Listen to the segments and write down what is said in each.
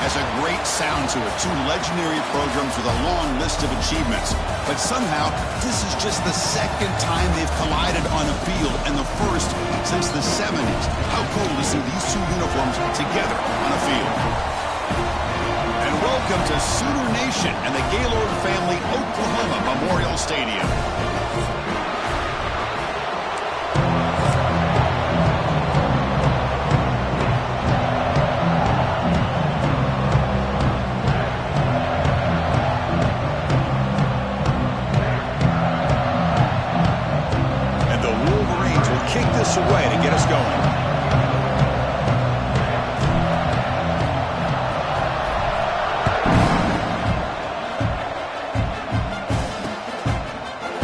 has a great sound to it. Two legendary programs with a long list of achievements. But somehow, this is just the second time they've collided on a field, and the first since the 70s. How cool to see these two uniforms together on a field. And welcome to Sooner Nation and the Gaylord family Oklahoma Memorial Stadium. Away to get us going.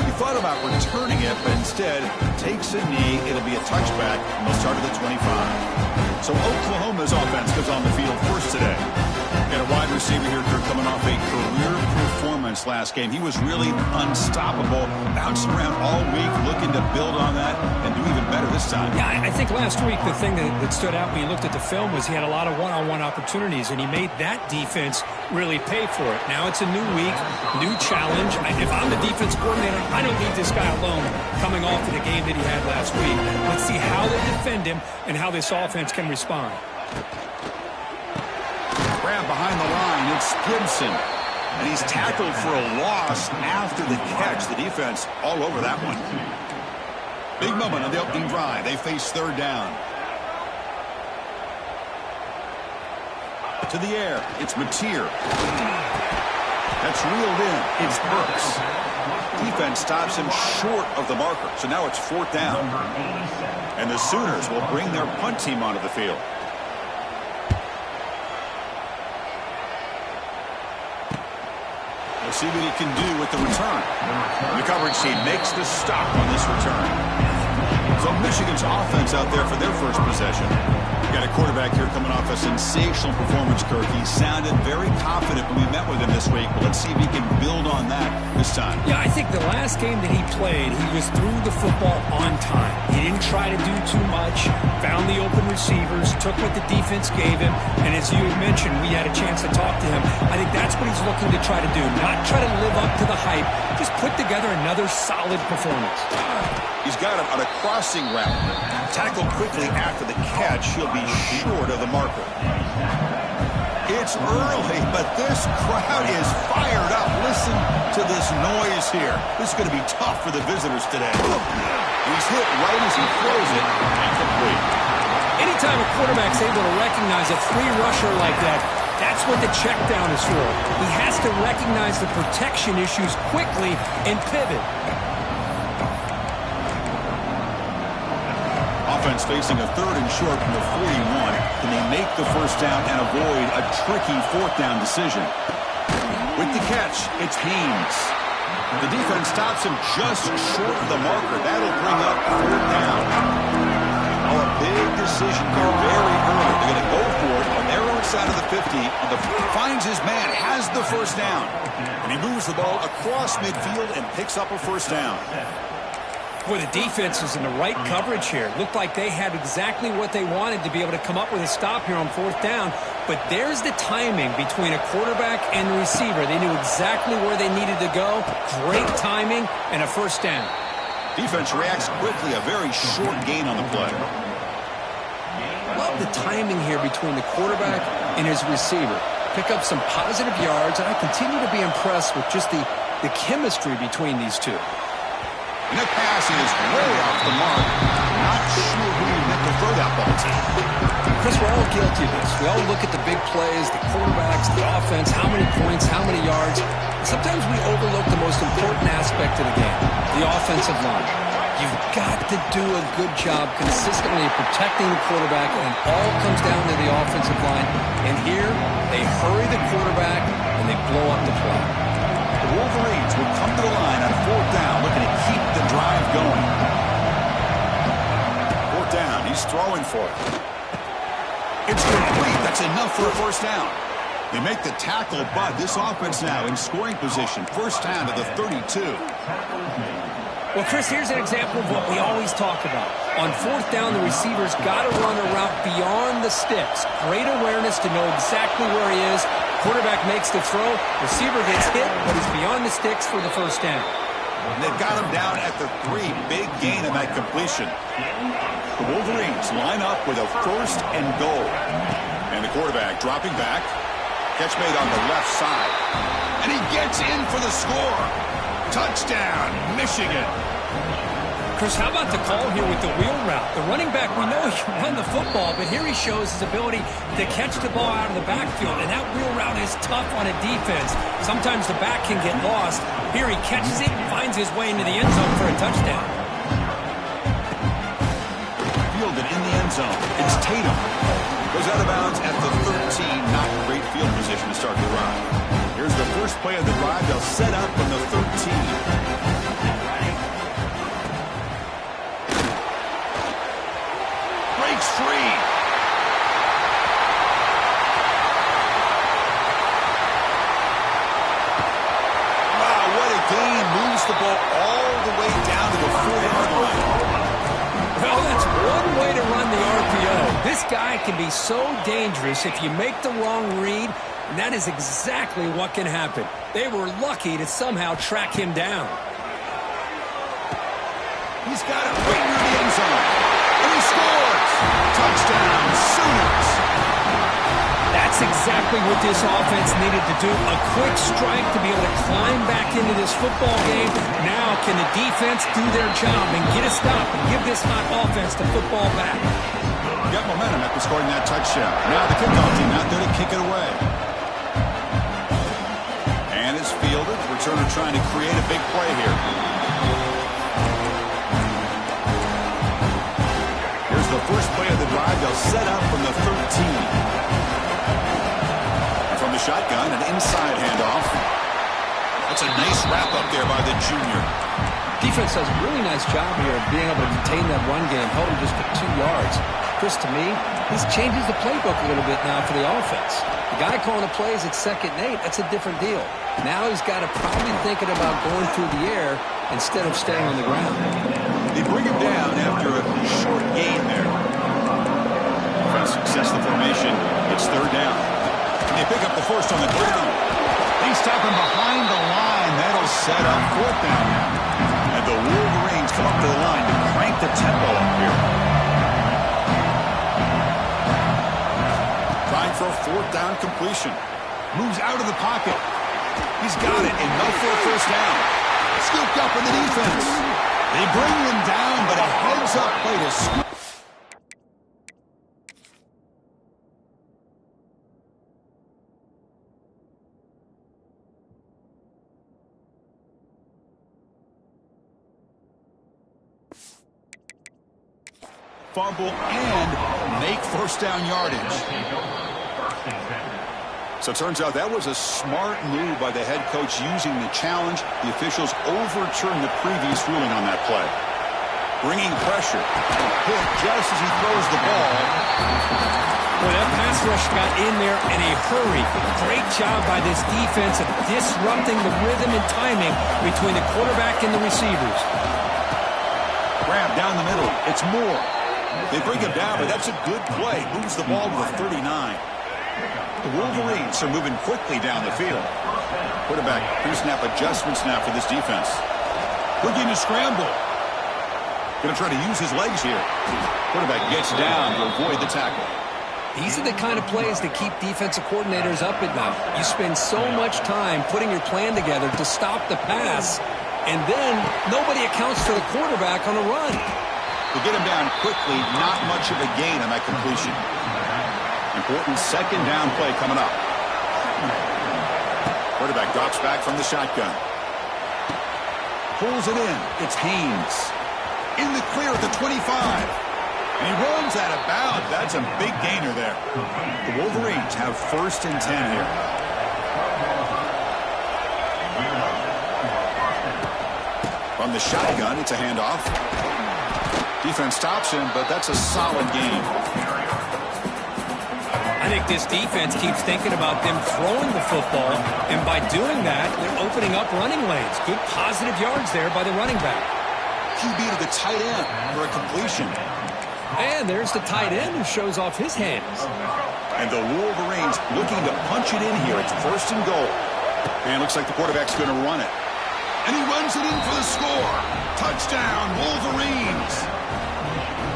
He thought about returning it, but instead takes a knee. It'll be a touchback, and they'll start at the 25. So Oklahoma's offense comes on the field first today. Got a wide receiver here, Kirk, coming off a career performance last game. He was really unstoppable, bouncing around all week, looking to build on that and do even better this time. Yeah, I think last week the thing that stood out when you looked at the film was he had a lot of one-on-one opportunities, and he made that defense really pay for it. Now it's a new week, new challenge. If I'm the defense coordinator, I don't need this guy alone coming off of the game that he had last week. Let's see how they defend him and how this offense can respond. Grab behind the line, it's Gibson. And he's tackled for a loss after the catch. The defense all over that one. Big moment on the opening drive. They face third down. To the air, it's Mateer. That's reeled in. It's Burks. Defense stops him short of the marker. So now it's fourth down. And the Sooners will bring their punt team onto the field. We'll see what he can do with the return. The coverage team makes the stop on this return. So Michigan's offense out there for their first possession. Got a quarterback here coming off a sensational performance, Kirk. He sounded very confident when we met with him this week. But let's see if he can build on that this time. Yeah, I think the last game that he played, he was threw the football on time. He didn't try to do too much, found the open receivers, took what the defense gave him, and as you had mentioned, we had a chance to talk to him. I think that's what he's looking to try to do, not try to live up to the hype, just put together another solid performance. He's got him on a crossing route. Tackled quickly after the catch. He'll be short of the marker. It's early, but this crowd is fired up. Listen to this noise here. This is going to be tough for the visitors today. He's hit right as he throws it. Incomplete. Anytime a quarterback's able to recognize a free rusher like that, that's what the check down is for. He has to recognize the protection issues quickly and pivot. Offense facing a third and short from the 41. Can they make the first down and avoid a tricky fourth down decision? With the catch, it's Haynes. The defense stops him just short of the marker. That'll bring up third down. Oh, a big decision here very early. They're going to go for it on their own side of the 50. Finds his man, has the first down. And he moves the ball across midfield and picks up a first down. Boy, the defense was in the right coverage here. It looked like they had exactly what they wanted to be able to come up with a stop here on fourth down. But there's the timing between a quarterback and the receiver. They knew exactly where they needed to go. Great timing and a first down. Defense reacts quickly. A very short gain on the play. Love the timing here between the quarterback and his receiver. Pick up some positive yards, and I continue to be impressed with just the chemistry between these two. And that pass is way off the mark. Not sure who you meant to throw that ball to. Chris, we're all guilty of this. We all look at the big plays, the quarterbacks, the offense, how many points, how many yards. Sometimes we overlook the most important aspect of the game, the offensive line. You've got to do a good job consistently protecting the quarterback, and it all comes down to the offensive line. And here, they hurry the quarterback, and they blow up the play. The Wolverines will come to the line on fourth down, looking to keep the drive going. Fourth down, he's throwing for it. It's complete. That's enough for a first down. They make the tackle, but this offense now in scoring position. First down to the 32. Well, Chris, here's an example of what we always talk about. On fourth down, the receiver's got to run a route beyond the sticks. Great awareness to know exactly where he is. Quarterback makes the throw. Receiver gets hit, but he's beyond the sticks for the first down. And they've got him down at the 3. Big gain on that completion. The Wolverines line up with a first and goal. And the quarterback dropping back. Catch made on the left side. And he gets in for the score. Touchdown, Michigan. Chris, how about the call here with the wheel route? The running back, we know he can run the football, but here he shows his ability to catch the ball out of the backfield, and that wheel route is tough on a defense. Sometimes the back can get lost. Here he catches it and finds his way into the end zone for a touchdown. Fielded in the end zone. It's Tatum. Goes out of bounds at the 13. Not great field position to start the run. Here's the first play of the drive. They'll set up from the 13. Breaks free. Wow, what a gain. Moves the ball all the way down to the 4-yard line. Well, that's one way to run the RPO. This guy can be so dangerous if you make the wrong read. And that is exactly what can happen. They were lucky to somehow track him down. He's got it right near the end zone. And he scores! Touchdown, Sooners! That's exactly what this offense needed to do. A quick strike to be able to climb back into this football game. Now can the defense do their job and get a stop and give this hot offense the football back? Got momentum after scoring that touchdown. Now the kickoff team out there to kick it away. Fielded. Returner trying to create a big play here. Here's the first play of the drive. They'll set up from the 13. From the shotgun, an inside handoff. That's a nice wrap up there by the junior. Defense does a really nice job here of being able to contain that run game. Held him just for 2 yards. Chris, to me, this changes the playbook a little bit now for the offense. The guy calling the plays at 2nd and 8, that's a different deal. Now he's got to probably thinking about going through the air instead of staying on the ground. They bring him down after a short gain there. Trying to success the formation. It's 3rd down. They pick up the first on the ground. They stop him behind the line. That'll set up 4th down now. And the Wolverines come up to the line to crank the tempo up here. Trying for a 4th down completion. Moves out of the pocket. He's got it. Enough for a first down. Scooped up in the defense. They bring him down, but a heads-up play to scoop. Fumble and make first down yardage. So it turns out that was a smart move by the head coach using the challenge. The officials overturned the previous ruling on that play. Bringing pressure. Hit just as he throws the ball. Well, that pass rush got in there in a hurry. Great job by this defense of disrupting the rhythm and timing between the quarterback and the receivers. Grab down the middle. It's Moore. They bring him down, but that's a good play. Moves the ball to the 39. The Wolverines are moving quickly down the field. Quarterback pre-snap adjustments now for this defense. Looking to scramble. Going to try to use his legs here. Quarterback gets down to avoid the tackle. These are the kind of plays that keep defensive coordinators up at night. You spend so much time putting your plan together to stop the pass, and then nobody accounts for the quarterback on a run. To get him down quickly, not much of a gain on that completion. Important 2nd down play coming up. Quarterback drops back from the shotgun. Pulls it in. It's Haynes. In the clear at the 25. And he runs out of bounds. That's a big gainer there. The Wolverines have 1st and 10 here. From the shotgun, it's a handoff. Defense stops him, but that's a solid gain. I think this defense keeps thinking about them throwing the football, and by doing that, they're opening up running lanes. Good positive yards there by the running back. QB to the tight end for a completion. And there's the tight end who shows off his hands. And the Wolverines looking to punch it in here. It's 1st and goal. And looks like the quarterback's going to run it. And he runs it in for the score. Touchdown, Wolverines.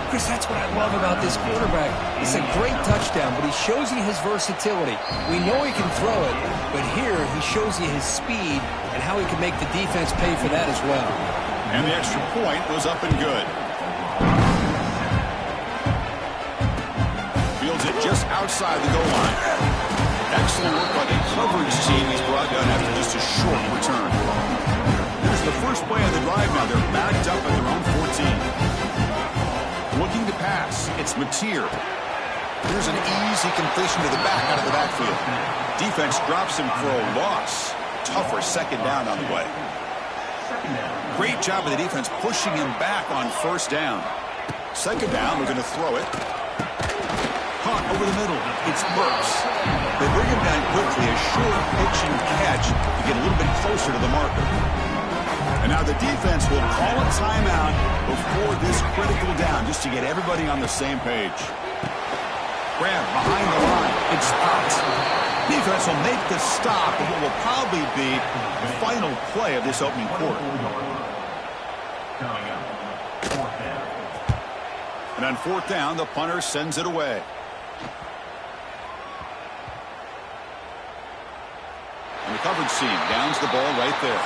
Chris, that's what I love about this quarterback. It's a great touchdown, but he shows you his versatility. We know he can throw it, but here he shows you his speed and how he can make the defense pay for that as well. And the extra point was up and good. Fields it just outside the goal line. Excellent work by the coverage team he's brought down after just a short return. Here's the first play of the drive now. They're backed up at their own 14. Looking to pass. It's Mateer. Here's an easy completion to the back out of the backfield. Defense drops him for a loss. Tougher 2nd down on the way. Great job of the defense pushing him back on 1st down. 2nd down, they're going to throw it. Caught over the middle. It's Burks. They bring him down quickly. A short pitch and catch to get a little bit closer to the marker. And now the defense will call a timeout before this critical down just to get everybody on the same page. Grab behind the line. It's stopped. Defense will make the stop of what will probably be the final play of this opening quarter. And on 4th down, the punter sends it away. And the coverage team downs the ball right there.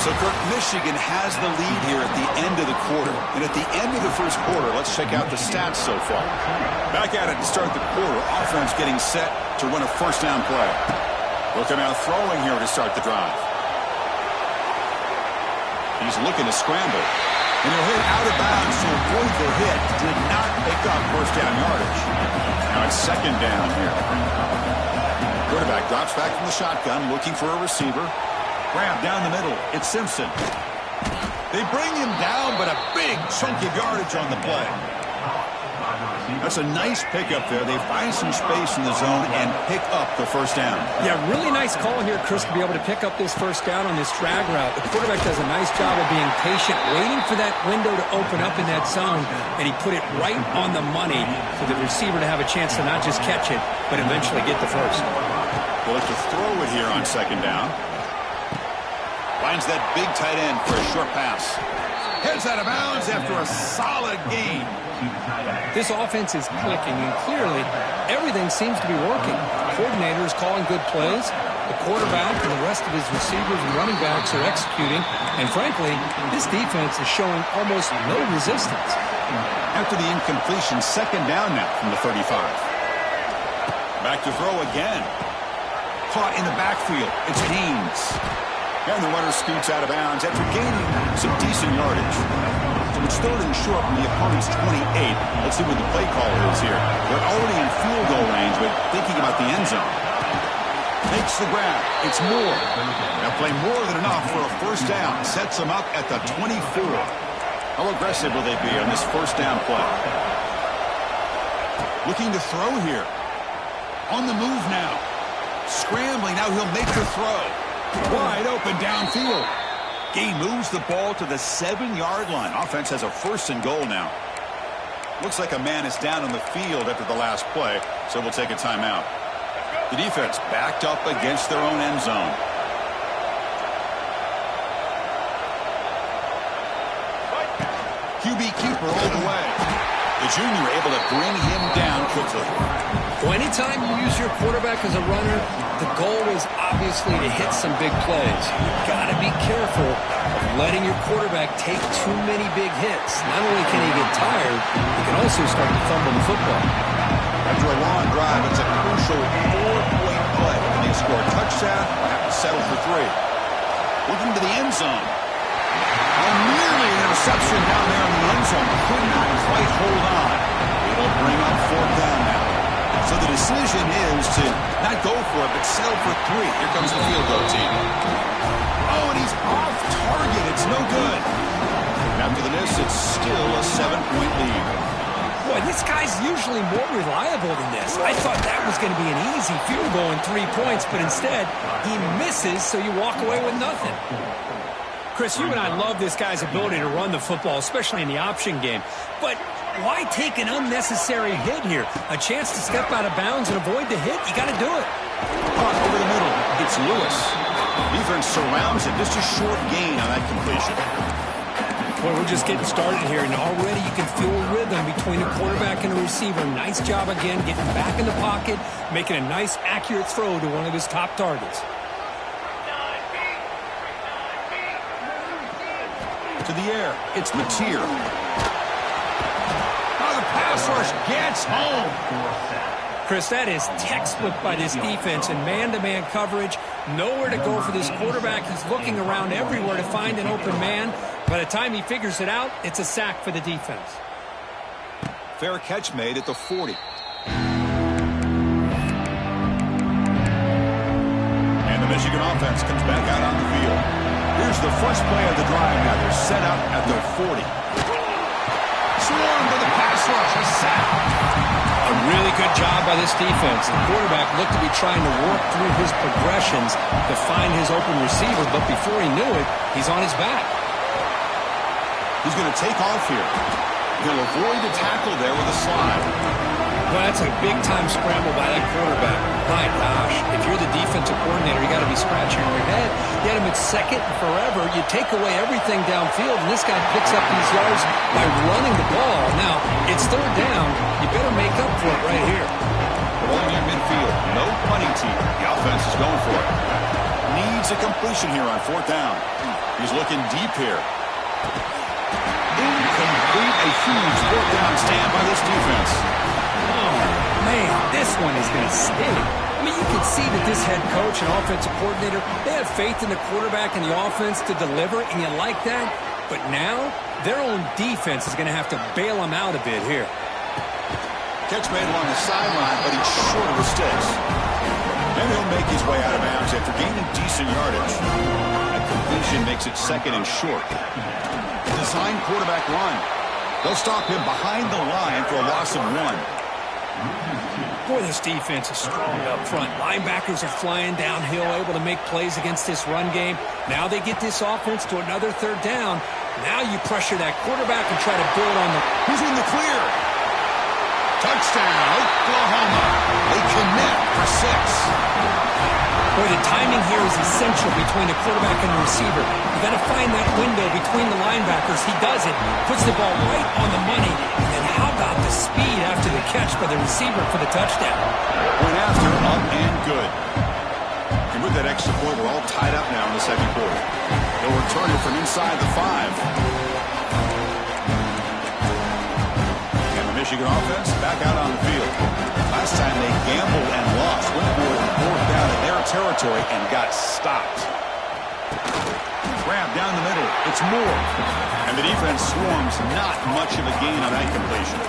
So, Kirk, Michigan has the lead here at the end of the quarter. And at the end of the 1st quarter, let's check out the stats so far. Back at it to start the quarter. Offense getting set to run a 1st down play. Looking out throwing here to start the drive. He's looking to scramble. And he'll hit out of bounds to avoid the hit. Did not pick up 1st down yardage. Now it's 2nd down here. Quarterback drops back from the shotgun, looking for a receiver. Grab down the middle. It's Simpson. They bring him down, but a big chunk of yardage on the play. That's a nice pickup there. They find some space in the zone and pick up the 1st down. Yeah, really nice call here, Chris, to be able to pick up this 1st down on this drag route. The quarterback does a nice job of being patient, waiting for that window to open up in that zone, and he put it right on the money for the receiver to have a chance to not just catch it, but eventually get the 1st. They'll have to throw it here on 2nd down. Finds that big tight end for a short pass. Heads out of bounds after a solid gain. This offense is clicking, and clearly everything seems to be working. The coordinator is calling good plays. The quarterback and the rest of his receivers and running backs are executing. And frankly, this defense is showing almost no resistance. After the incompletion, 2nd down now from the 35. Back to throw again. Caught in the backfield. It's Haynes. And the runner scoots out of bounds after gaining some decent yardage. So it's 3rd and short from the opponent's 28. Let's see what the play call is here. They're already in field goal range, but thinking about the end zone. Makes the grab. It's Moore. Now play more than enough for a 1st down. Sets them up at the 24. How aggressive will they be on this 1st down play? Looking to throw here. On the move now. Scrambling. Now he'll make the throw. Wide open downfield. Gain moves the ball to the 7-yard line. Offense has a 1st and goal now. Looks like a man is down on the field after the last play, so we'll take a timeout. The defense backed up against their own end zone. QB keeper all the way. The junior able to bring him down quickly. Well, anytime you use your quarterback as a runner, the goal is obviously to hit some big plays. You've got to be careful of letting your quarterback take too many big hits. Not only can he get tired, he can also start to fumble the football. After a long drive, it's a crucial 4-point play. When they score a touchdown, they'll have to settle for 3. Looking to the end zone. And nearly an interception down there in the end zone. Could not quite hold on. It'll bring up 4th down now. So the decision is to not go for it, but settle for 3. Here comes the field goal team. Oh, and he's off target. It's no good. And after the miss, it's still a 7-point lead. Boy, this guy's usually more reliable than this. I thought that was going to be an easy field goal and 3 points, but instead, he misses, so you walk away with nothing. Chris, you and I love this guy's ability to run the football, especially in the option game. But why take an unnecessary hit here? A chance to step out of bounds and avoid the hit? You got to do it. Punt over the middle. It's Lewis. Defense surrounds it. Just a short gain on that completion. Boy, we're just getting started here, and already you can feel a rhythm between the quarterback and the receiver. Nice job again, getting back in the pocket, making a nice, accurate throw to one of his top targets. To the air, it's Mateer. Oh, the pass rush gets home. Chris, that is textbook by this defense in man-to-man coverage. Nowhere to go for this quarterback. He's looking around everywhere to find an open man. By the time he figures it out, it's a sack for the defense. Fair catch made at the 40. And the Michigan offense comes back out on the field. Here's the first play of the drive now. They're set up at their 40. Swarmed by the pass rush. A sack. A really good job by this defense. The quarterback looked to be trying to work through his progressions to find his open receiver, but before he knew it, he's on his back. He's going to take off here. He'll avoid the tackle there with a slide. Well, that's a big-time scramble by that quarterback. My gosh, if you're the defensive coordinator, you got to be scratching your head. You had him at second and forever. You take away everything downfield, and this guy picks up these yards by running the ball. Now, it's third down. You better make up for it right here. Rolling in midfield. No punting team. The offense is going for it. Needs a completion here on fourth down. He's looking deep here. Incomplete. A huge fourth down stand by this defense. Oh, man, this one is going to sting. I mean, you can see that this head coach and offensive coordinator, they have faith in the quarterback and the offense to deliver, and you like that. But now, their own defense is going to have to bail them out a bit here. Catch made along the sideline, but he's short of the sticks. And he'll make his way out of bounds after gaining decent yardage. That completion makes it second and short. Design quarterback run. They'll stop him behind the line for a loss of 1. Boy, this defense is strong up front. Linebackers are flying downhill, able to make plays against this run game. Now they get this offense to another third down. Now you pressure that quarterback and try to build on the... He's in the clear. Touchdown, Oklahoma. They connect for 6. Boy, the timing here is essential between the quarterback and the receiver. You got to find that window between the linebackers. He does it, puts the ball right on the money. And then how about the speed after the catch by the receiver for the touchdown? Went after, up and good. And with that extra point, we're all tied up now in the second quarter. They'll return it from inside the 5. And the Michigan offense back out on the field. Last time they gambled and lost. Went for it fourth down in their territory and got stopped. Grab down the middle. It's Moore. And the defense swarms. Not much of a gain on that completion.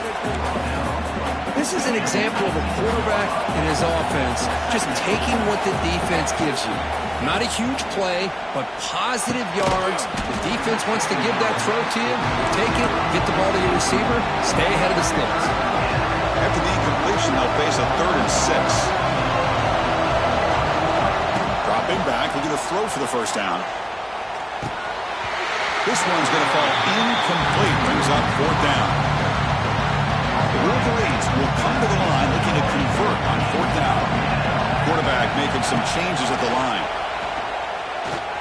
This is an example of a quarterback and his offense just taking what the defense gives you. Not a huge play, but positive yards. The defense wants to give that throw to you. Take it, get the ball to your receiver, stay ahead of the sticks. After the incompletion, they'll face a 3rd and 6. Dropping back, looking to throw for the first down. This one's going to fall incomplete. Brings up fourth down. The Wolverines will come to the line looking to convert on fourth down. Quarterback making some changes at the line.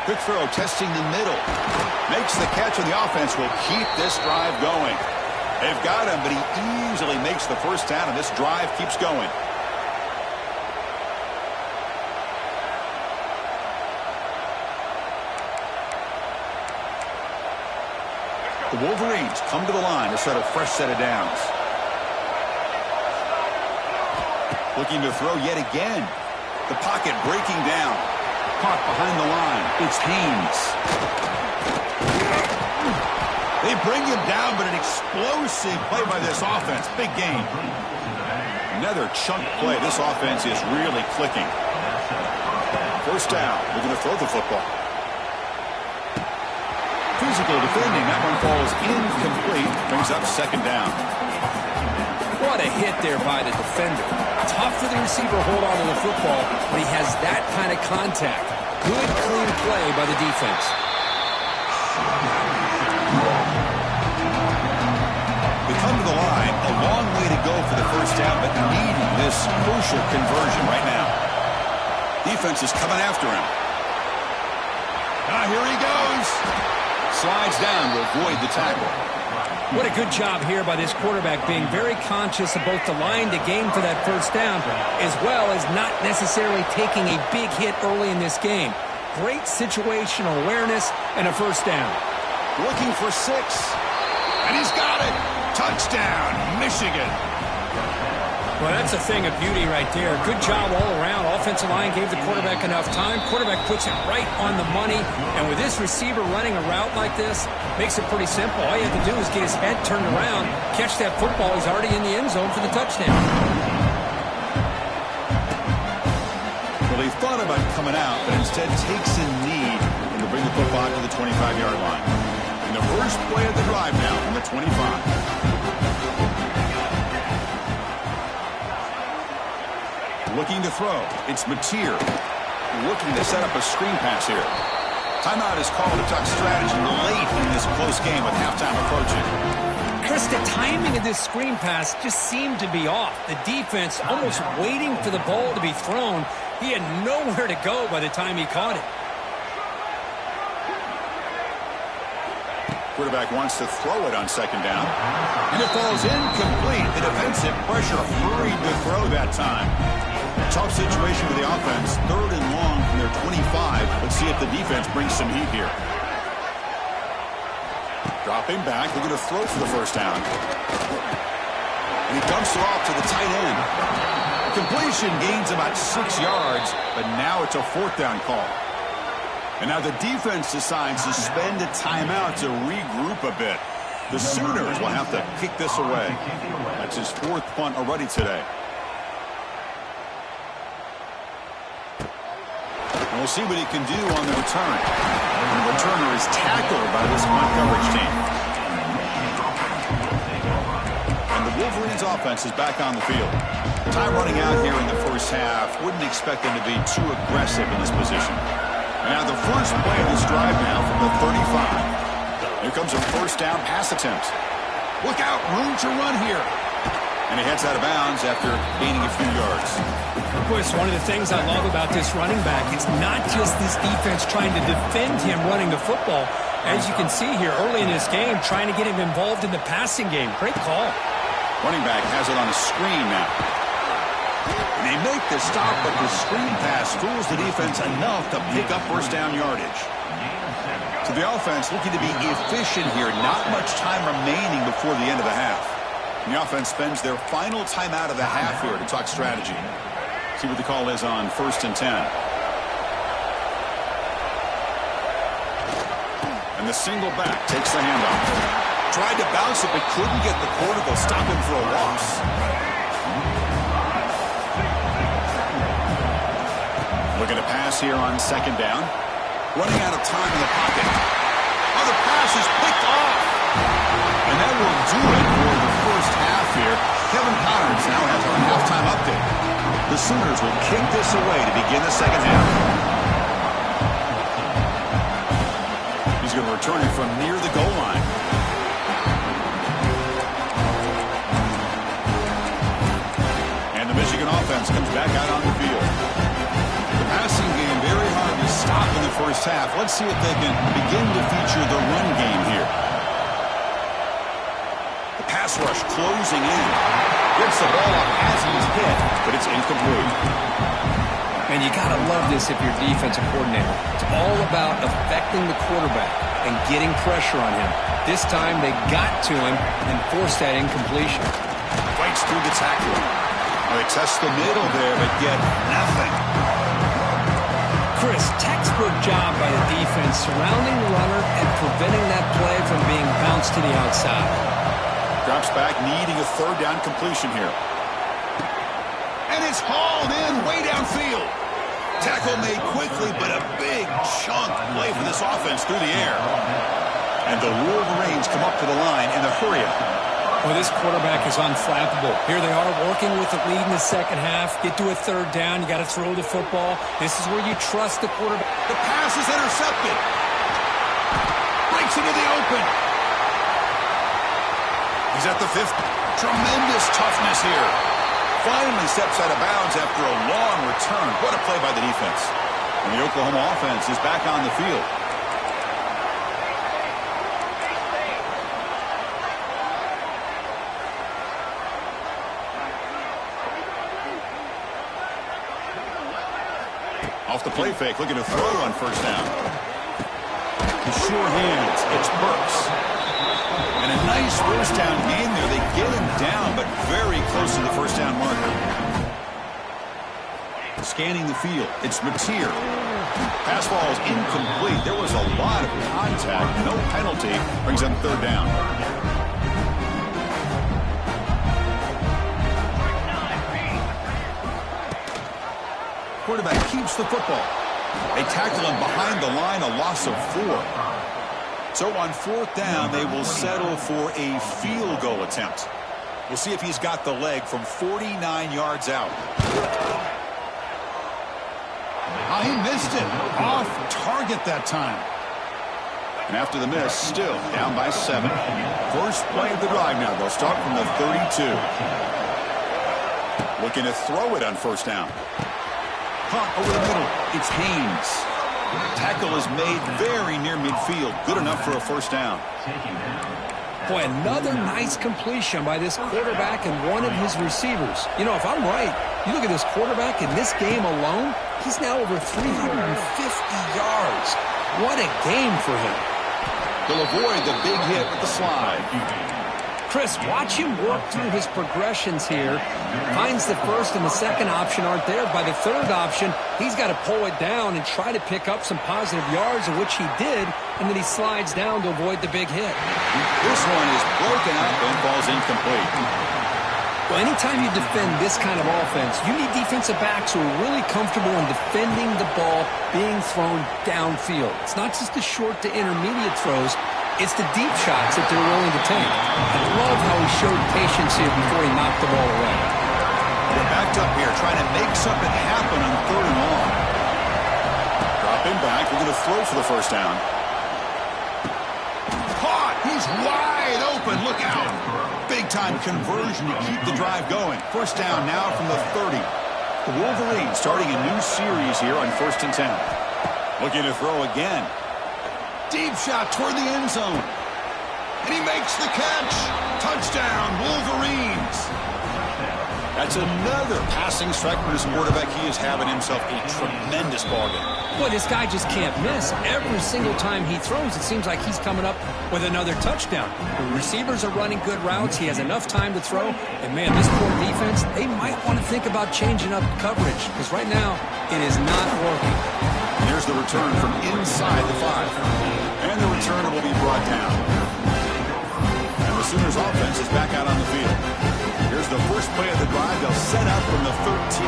Quick throw, testing the middle. Makes the catch, and the offense will keep this drive going. They've got him, but he easily makes the first down, and this drive keeps going. The Wolverines come to the line to set a fresh set of downs. Looking to throw yet again. The pocket breaking down. Caught behind the line. It's Haynes. They bring him down, but an explosive play by this offense. Big game. Another chunk play. This offense is really clicking. First down. Looking to throw the football. Physical defending. That one falls incomplete. Brings up second down. What a hit there by the defender. Tough for the receiver to hold on to the football, but he has that kind of contact. Good, clean play by the defense. We come to the line, a long way to go for the first down, but needing this crucial conversion right now. Defense is coming after him. Here he goes. Slides down to avoid the tackle. What a good job here by this quarterback, being very conscious of both the line to gain for that first down, as well as not necessarily taking a big hit early in this game. Great situational awareness and a first down. Looking for 6. And he's got it. Touchdown, Michigan. Well, that's a thing of beauty right there. Good job all around. Offensive line gave the quarterback enough time. Quarterback puts it right on the money. And with this receiver running a route like this, makes it pretty simple. All you have to do is get his head turned around, catch that football. He's already in the end zone for the touchdown. Well, he thought about coming out, but instead takes a knee and to bring the football to the 25-yard line. And the first play of the drive now from the 25. Looking to throw. It's Mateer. Looking to set up a screen pass here. Timeout is called to talk strategy late in this close game with halftime approaching. Chris, the timing of this screen pass just seemed to be off. The defense almost waiting for the ball to be thrown. He had nowhere to go by the time he caught it. Quarterback wants to throw it on second down. And it falls incomplete. The defensive pressure hurried to throw that time. Tough situation for the offense. 3rd and long from their 25. Let's see if the defense brings some heat here. Dropping back, looking to throw for the first down. And he dumps it off to the tight end. Completion gains about 6 yards, but now it's a 4th down call. And now the defense decides to spend a timeout to regroup a bit. The Sooners will have to kick this away. That's his 4th punt already today. And we'll see what he can do on the return. And the returner is tackled by this punt coverage team. And the Wolverines offense is back on the field. Time running out here in the first half. Wouldn't expect them to be too aggressive in this position. And now the first play of this drive now from the 35. Here comes a first down pass attempt. Look out, room to run here. And he heads out of bounds after gaining a few yards. Of course, one of the things I love about this running back, it's not just this defense trying to defend him running the football. As you can see here early in this game, trying to get him involved in the passing game. Great call. Running back has it on a screen now. And they make the stop, but the screen pass fools the defense enough to pick up first down yardage. So the offense looking to be efficient here. Not much time remaining before the end of the half. And the offense spends their final timeout of the half here to talk strategy. See what the call is on 1st and 10. And the single back takes the handoff. Tried to bounce it, but couldn't get the corner. They'll stop him for a loss. Looking to pass here on 2nd down. Running out of time in the pocket. Oh, the pass is picked off. And that will do it for the first half here. Kevin Connors now has our halftime update. The Sooners will kick this away to begin the second half. He's going to return it from near the goal line. And the Michigan offense comes back out on the field. The passing game very hard to stop in the first half. Let's see if they can begin to feature the run game here. The pass rush closing in. Gets the ball up as he's hit, but it's incomplete. And you got to love this if you're a defensive coordinator. It's all about affecting the quarterback and getting pressure on him. This time they got to him and forced that incompletion. Fights through the tackle. Well, they test the middle there, but get nothing. Chris, textbook job by the defense surrounding the runner and preventing that play from being bounced to the outside. Drops back, needing a 3rd down completion here. And it's hauled in way downfield. Tackle made quickly, but a big chunk play for this offense through the air. And the Wolverines come up to the line in the hurry-up. Well, this quarterback is unflappable. Here they are working with the lead in the second half. Get to a third down. You got to throw the football. This is where you trust the quarterback. The pass is intercepted. Breaks into the open. He's at the 50. Tremendous toughness here. Finally steps out of bounds after a long return. What a play by the defense. And the Oklahoma offense is back on the field. Off the play fake, looking to throw on first down. The sure hands, it's Burks. And a nice first down gain there. They get him down, but very close to the first down marker. Scanning the field, it's Mateer. Pass ball is incomplete. There was a lot of contact, no penalty. Brings up third down. Quarterback keeps the football. They tackle him behind the line, a loss of 4. So on fourth down, they will settle for a field goal attempt. We'll see if he's got the leg from 49 yards out. Oh, he missed it. Off target that time. And after the miss, still down by 7. First play of the drive now. They'll start from the 32. Looking to throw it on first down. Caught over the middle. It's Haynes. Tackle is made very near midfield. Good enough for a first down. Boy, another nice completion by this quarterback and one of his receivers. You know, if I'm right, you look at this quarterback in this game alone, he's now over 350 yards. What a game for him. They'll avoid the big hit with the slide. Chris, watch him work through his progressions here. Finds the first and the second option aren't there. By the third option, he's got to pull it down and try to pick up some positive yards, of which he did, and then he slides down to avoid the big hit. This one is broken up and falls incomplete. Well, anytime you defend this kind of offense, you need defensive backs who are really comfortable in defending the ball being thrown downfield. It's not just the short to intermediate throws. It's the deep shots that they're willing to take. I love how he showed patience here before he knocked the ball away. They're backed up here trying to make something happen on third and long. Drop him back. We're going to throw for the first down. Caught. He's wide open. Look out. Big-time conversion to keep the drive going. First down now from the 30. The Wolverines starting a new series here on 1st and 10. Looking to throw again. Deep shot toward the end zone. And he makes the catch. Touchdown, Wolverines. That's another passing strike for this quarterback. He is having himself a tremendous ballgame. Boy, this guy just can't miss. Every single time he throws, it seems like he's coming up with another touchdown. The receivers are running good routes. He has enough time to throw. And, man, this poor defense, they might want to think about changing up coverage because right now it is not working. Here's the return from inside the 5. And the returner will be brought down. And the Sooners offense is back out on the field. Here's the first play of the drive. They'll set up from the 13.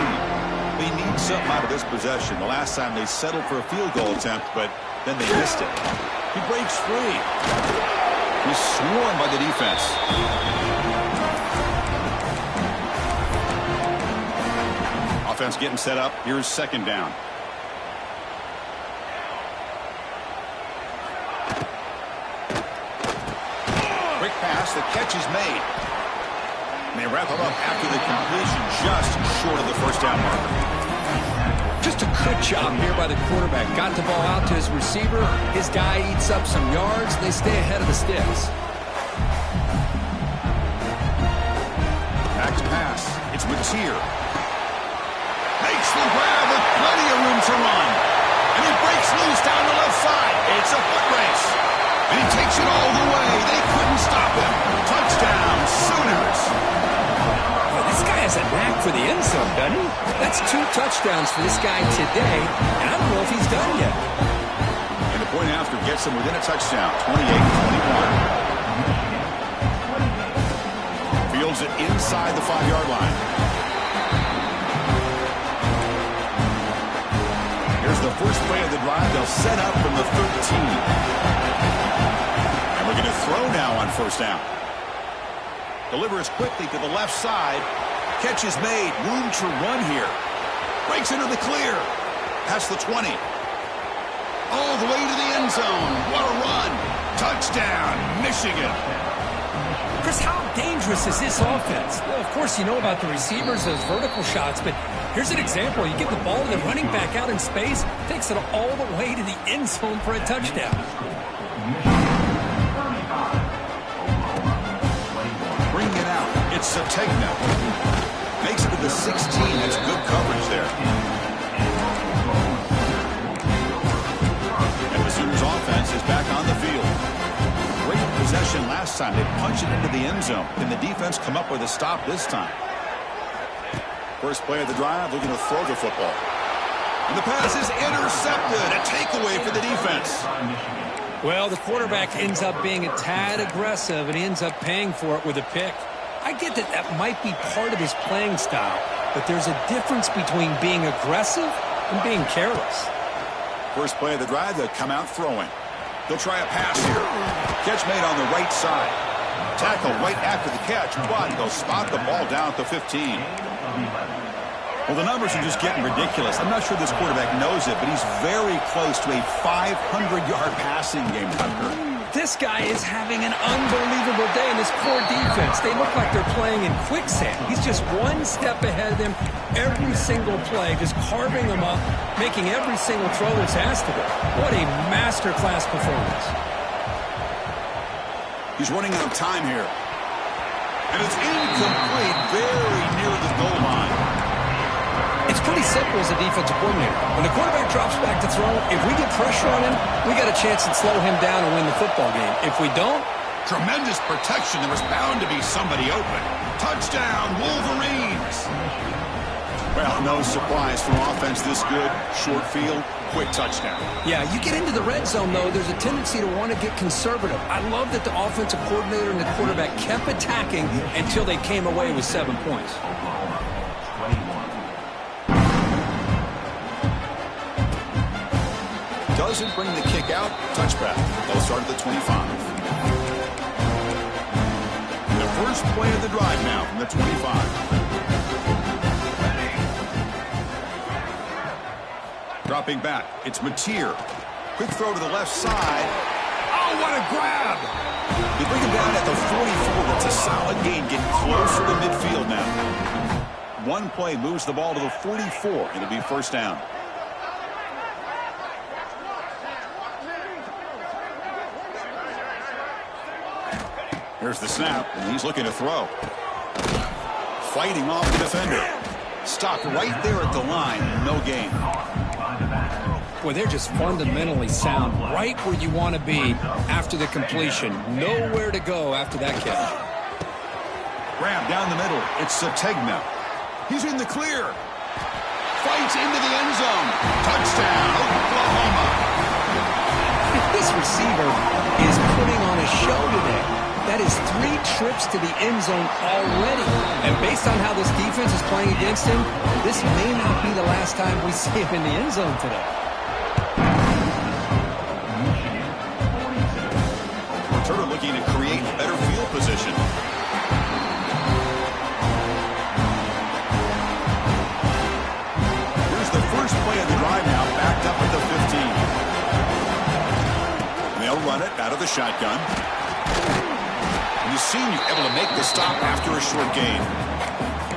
They need something out of this possession. The last time they settled for a field goal attempt, but then they missed it. He breaks free. He's swarmed by the defense. Offense getting set up. Here's second down. Quick pass. The catch is made. And they wrap him up after the completion just short of the first down marker. Just a good job here by the quarterback. Got the ball out to his receiver. His guy eats up some yards. They stay ahead of the sticks. Back to pass. It's Mateer. Makes the grab with plenty of room to run. And he breaks loose down the left side. It's a foot race. And he takes it all the way. They couldn't stop him. Touchdown, Sooners. Well, this guy has a knack for the end zone, doesn't he? That's 2 touchdowns for this guy today, and I don't know if he's done yet. And the point after gets him within a touchdown, 28-21. Fields it inside the 5-yard line. Here's the first play of the drive. They'll set up from the 13. And we're going to throw now on first down. Delivers quickly to the left side. Catch is made. Room to run here. Breaks into the clear. Past the 20. All the way to the end zone. What a run. Touchdown, Michigan. Chris, how dangerous is this offense? Well, of course, you know about the receivers, those vertical shots, but here's an example. You give the ball to the running back out in space, takes it all the way to the end zone for a touchdown. Bring it out. It's Sategna. Makes it to the 16. That's good coverage there. And the Sooners offense is back on the field. Great possession last time. They punched it into the end zone. Can the defense come up with a stop this time? First play of the drive, looking to throw the football. And the pass is intercepted. A takeaway for the defense. Well, the quarterback ends up being a tad aggressive, and he ends up paying for it with a pick. I get that that might be part of his playing style, but there's a difference between being aggressive and being careless. First play of the drive, they'll come out throwing. They'll try a pass here. Catch made on the right side. Tackle right after the catch. But they'll spot the ball down at the 15. Well, the numbers are just getting ridiculous. I'm not sure this quarterback knows it, but he's very close to a 500-yard passing game, Tucker. This guy is having an unbelievable day in this poor defense. They look like they're playing in quicksand. He's just one step ahead of them every single play, just carving them up, making every single throw that's asked of him. What a masterclass performance. He's running out of time here. And it's incomplete, very near the goal line. It's pretty simple as a defensive coordinator. When the quarterback drops back to throw, if we get pressure on him, we got a chance to slow him down and win the football game. If we don't... Tremendous protection. There was bound to be somebody open. Touchdown, Wolverines! Well, no surprise from offense this good. Short field, quick touchdown. Yeah, you get into the red zone, though, there's a tendency to want to get conservative. I love that the offensive coordinator and the quarterback kept attacking until they came away with 7 points. Doesn't bring the kick out. Touchback. They'll start at the 25. The first play of the drive now from the 25. Dropping back. It's Mateer. Quick throw to the left side. Oh, what a grab! They bring him down at the 44. That's a solid gain. Getting closer to midfield now. One play moves the ball to the 44. It'll be first down. Here's the snap, and he's looking to throw. Fighting off the defender. Stopped right there at the line. No gain. Boy, they're just fundamentally sound right where you want to be after the completion. Nowhere to go after that catch. Grab down the middle. It's Sategna. He's in the clear. Fights into the end zone. Touchdown, Oklahoma. This receiver is putting on a show today. That is 3 trips to the end zone already. And based on how this defense is playing against him, this may not be the last time we see him in the end zone today. Turner looking to create better field position. Here's the first play of the drive now, backed up at the 15. And they'll run it out of the shotgun. And the senior able to make the stop after a short gain.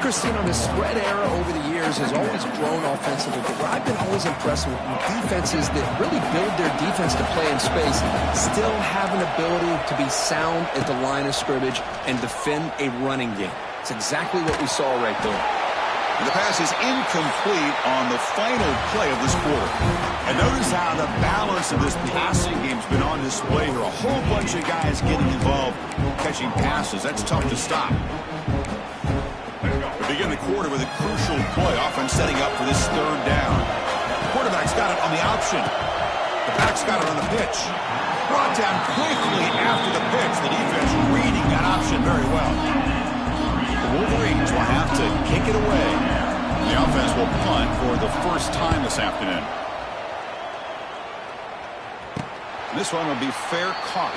Chris, you know, the spread era over the years has always grown offensively, but what I've been always impressed with defenses that really build their defense to play in space still have an ability to be sound at the line of scrimmage and defend a running game. It's exactly what we saw right there. And the pass is incomplete on the final play of this quarter. And notice how the balance of this passing game's been on display here. A whole bunch of guys getting involved catching passes. That's tough to stop. We begin the quarter with a crucial play, often setting up for this third down. The quarterback's got it on the option. The back's got it on the pitch. Brought down quickly after the pitch. The defense reading that option very well. The Wolverines will have to kick it away. The offense will punt for the first time this afternoon. This one will be fair caught.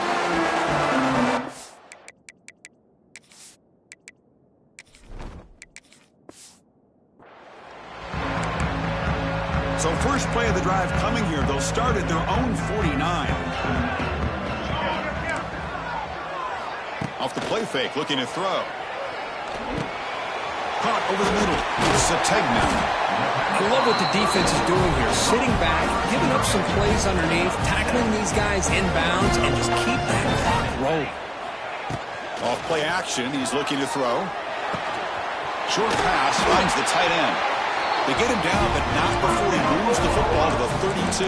First play of the drive coming here. They'll start at their own 49. Off the play fake, looking to throw. Caught over the middle. Sategna. I love what the defense is doing here. Sitting back, giving up some plays underneath, tackling these guys inbounds, and just keep that clock rolling. Off play action, he's looking to throw. Short pass finds the tight end. They get him down, but not before he moves the football to the 32.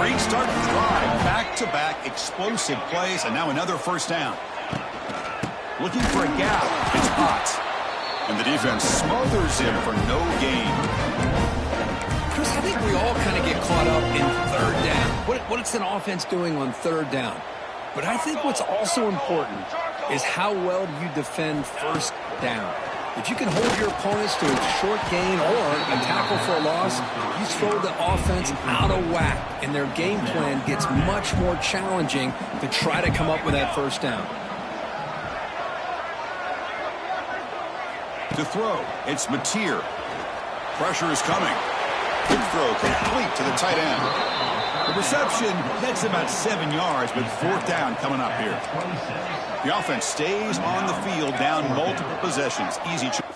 Great start to the drive. Back-to-back explosive plays, and now another first down. Looking for a gap. It's hot. And the defense smothers him for no gain. Chris, I think we all kind of get caught up in third down. What is an offense doing on third down? But I think what's also important is how well you defend first down. If you can hold your opponents to a short gain or a tackle for a loss, you throw the offense out of whack, and their game plan gets much more challenging to try to come up with that first down. To throw, it's Mateer. Pressure is coming. Quick throw complete to the tight end. The reception, that's about 7 yards, but fourth down coming up here. The offense stays on the field, down multiple possessions. Easy choice.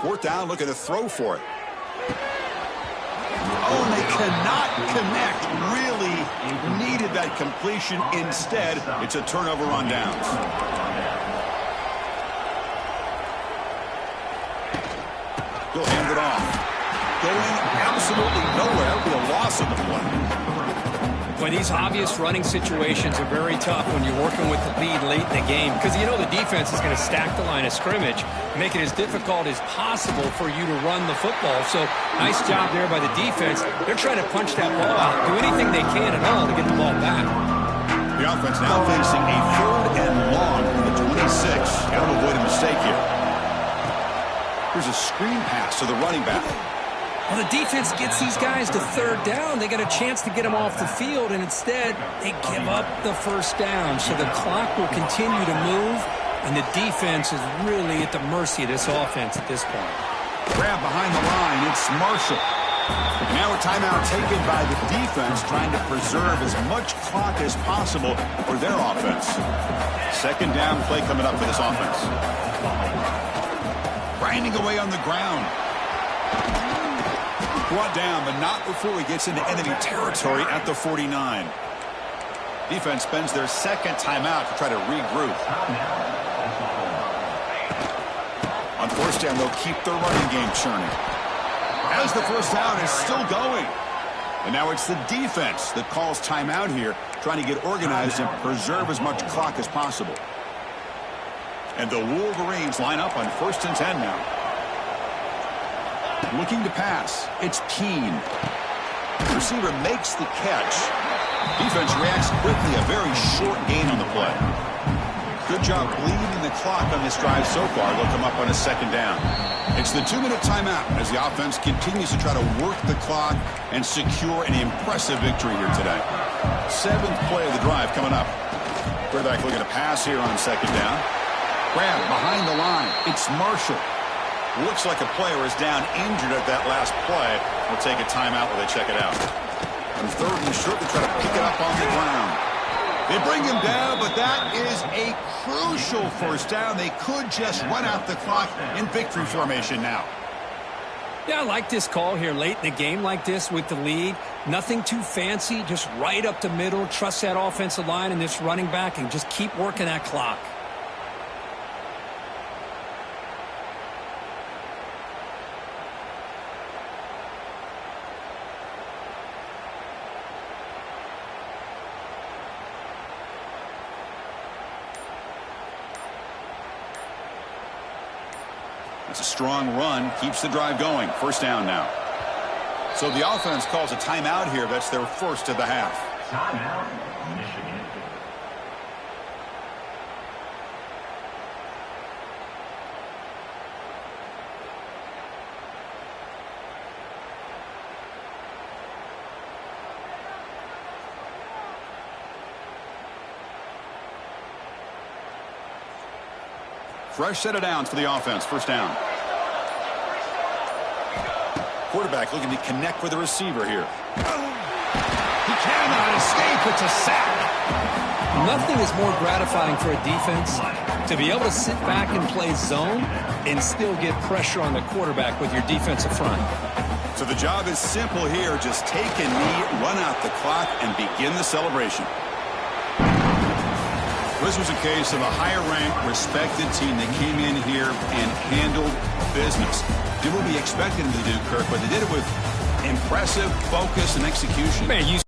Fourth down, looking to throw for it. Oh, and they cannot connect. Really needed that completion. Instead, it's a turnover on downs. He'll hand it off. Going absolutely nowhere. It'll be a loss of the play. But these obvious running situations are very tough when you're working with the lead late in the game because you know the defense is going to stack the line of scrimmage, make it as difficult as possible for you to run the football. So nice job there by the defense. They're trying to punch that ball out, do anything they can at all to get the ball back. The offense now facing a 3rd and long from the 26. Got to avoid a mistake here. Here's a screen pass to the running back. Well, the defense gets these guys to 3rd down. They got a chance to get them off the field, and instead they give up the 1st down. So the clock will continue to move, and the defense is really at the mercy of this offense at this point. Grab behind the line. It's Marshall. Now a timeout taken by the defense, trying to preserve as much clock as possible for their offense. 2nd down play coming up for this offense. Grinding away on the ground. Brought down, but not before he gets into enemy territory at the 49. Defense spends their 2nd timeout to try to regroup. On 1st down, they'll keep their running game churning. As the 1st down is still going. And now it's the defense that calls timeout here, trying to get organized and preserve as much clock as possible. And the Wolverines line up on 1st and 10 now. Looking to pass. It's Keene. Receiver makes the catch. Defense reacts quickly. A very short gain on the play. Good job bleeding the clock on this drive so far. They'll come up on a 2nd down. It's the 2-minute timeout as the offense continues to try to work the clock and secure an impressive victory here today. 7th play of the drive coming up. Quarterback looking to pass here on 2nd down. Grab behind the line. It's Marshall. Looks like a player is down injured at that last play. We'll take a timeout while they check it out. On 3rd and short, they try to pick it up on the ground. They bring him down, but that is a crucial 1st down. They could just run out the clock in victory formation now. Yeah, I like this call here late in the game like this with the lead. Nothing too fancy, just right up the middle. Trust that offensive line and this running back and just keep working that clock. It's a strong run, keeps the drive going. 1st down now. So the offense calls a timeout here. That's their 1st of the half. Timeout, Michigan. Fresh set of downs for the offense. 1st down. Quarterback looking to connect with the receiver here. He cannot escape. It's a sack. Nothing is more gratifying for a defense to be able to sit back and play zone and still get pressure on the quarterback with your defensive front. So the job is simple here. Just take a knee, run out the clock, and begin the celebration. This was a case of a higher-ranked, respected team that came in here and handled business. Did what we expected them to do, Kirk, but they did it with impressive focus and execution. Man, you